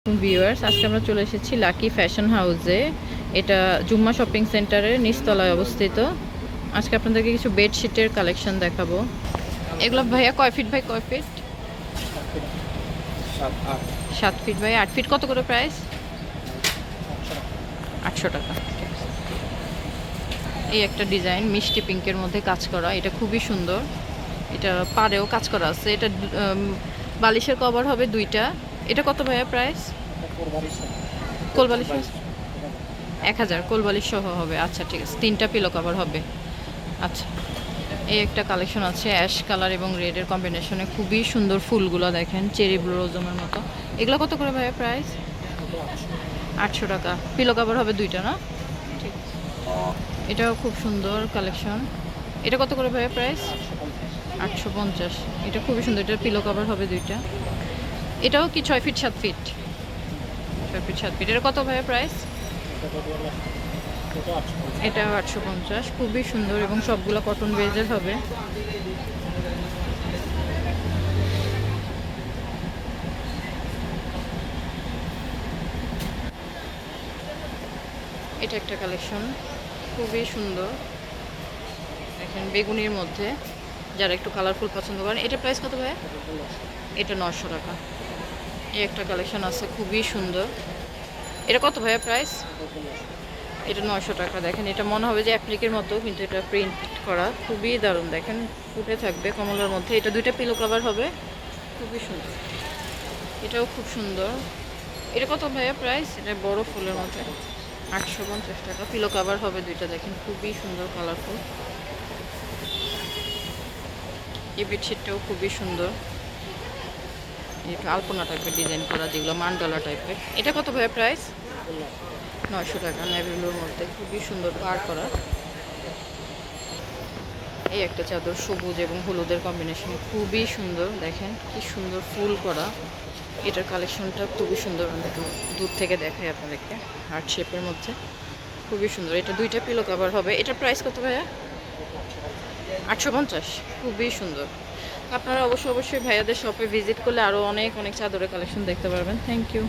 Viewers, আজকে আমরা চলে এসেছি লাকি ফ্যাশন হাউসে। এটা জুম্মা শপিং সেন্টারের নিচতলায় অবস্থিত। আজকে আপনাদেরকে কিছু বেডশিটের কালেকশন দেখাবো। এগুলো ভাইয়া কয় ফিট বাই কয় ফিট? 7 feet by 8 feet. কত করে প্রাইস? 800 টাকা। এই একটা ডিজাইন মিষ্টি পিঙ্কের মধ্যে কাজ করা, এটা খুবই সুন্দর। এটা পাড়েও কাজ করা আছে। এটা বালিশের কভার হবে 2টা। এটা কত ভাইয়া প্রাইস? কোলবালিশ 1000 কোলবালিশ সহ হবে। আচ্ছা ঠিক আছে, 3টা পিলো কভার হবে। আচ্ছা, এই একটা কালেকশন আছে অ্যাশ কালার এবং রেডের কম্বিনেশনে, খুবই সুন্দর। ফুলগুলো দেখেন চেরি ব্লজমের মতো। এগুলো কত করে ভাইয়া প্রাইস? 800 টাকা। পিলো কভার হবে 2টা না? ঠিক। এটাও খুব সুন্দর কালেকশন। এটা কত করে ভাইয়া প্রাইস? 850। এটা খুবই সুন্দর, এটার পিলো কভার হবে 2টা। এটাও কি 6 ফিট 7 ফিট? 6 fit 7 fit. এটা কত ভাইয়া প্রাইস? এটা 850। খুবই সুন্দর এবং সবগুলো কটন বেজের হবে। এটা একটা কালেকশন, খুবই সুন্দর। দেখেন বেগুনির মধ্যে, যারা একটু কালারফুল পছন্দ করেন। এটা প্রাইস কত ভাইয়া? এটা 900 টাকা। এই একটা কালেকশন আছে খুবই সুন্দর। এটা কত ভাইয়া প্রাইস? এটা 900 টাকা। দেখেন এটা মনে হবে যে অ্যাপ্লিকের মতো, কিন্তু এটা প্রিন্ট করা, খুবই দারুণ। দেখেন ফুটে থাকবে কমলার মধ্যে। এটা 2টা পিলো কভার হবে, খুবই সুন্দর। এটাও খুব সুন্দর। এটা কত ভাইয়া প্রাইস? এটা বড় ফুলের মধ্যে 850 টাকা। পিলো কভার হবে 2টা। দেখেন খুবই সুন্দর কালারফুল। এই বেডশিটটাও খুবই সুন্দর। একটু আলপনা টাইপের ডিজাইন করা, যেগুলো মান্ডালা টাইপের। এটা কত ভাইয়া প্রাইস? 900 টাকা। নেভিগুলোর মধ্যে খুবই সুন্দর পার করা। এই একটা চাদর সবুজ এবং হলুদের কম্বিনেশন, খুবই সুন্দর। দেখেন কি সুন্দর ফুল করা। এটার কালেকশনটা খুবই সুন্দর। আমি একটু দূর থেকে দেখাই আপনাদেরকে। হার্ট শেপের মধ্যে খুবই সুন্দর। এটা 2টা পিলো কভার হবে। এটার প্রাইস কত ভাইয়া? 850। খুবই সুন্দর। আপনারা অবশ্যই ভাইয়াদের শপে ভিজিট করলে আরও অনেক অনেক চাদরের কালেকশন দেখতে পারবেন। Thank you.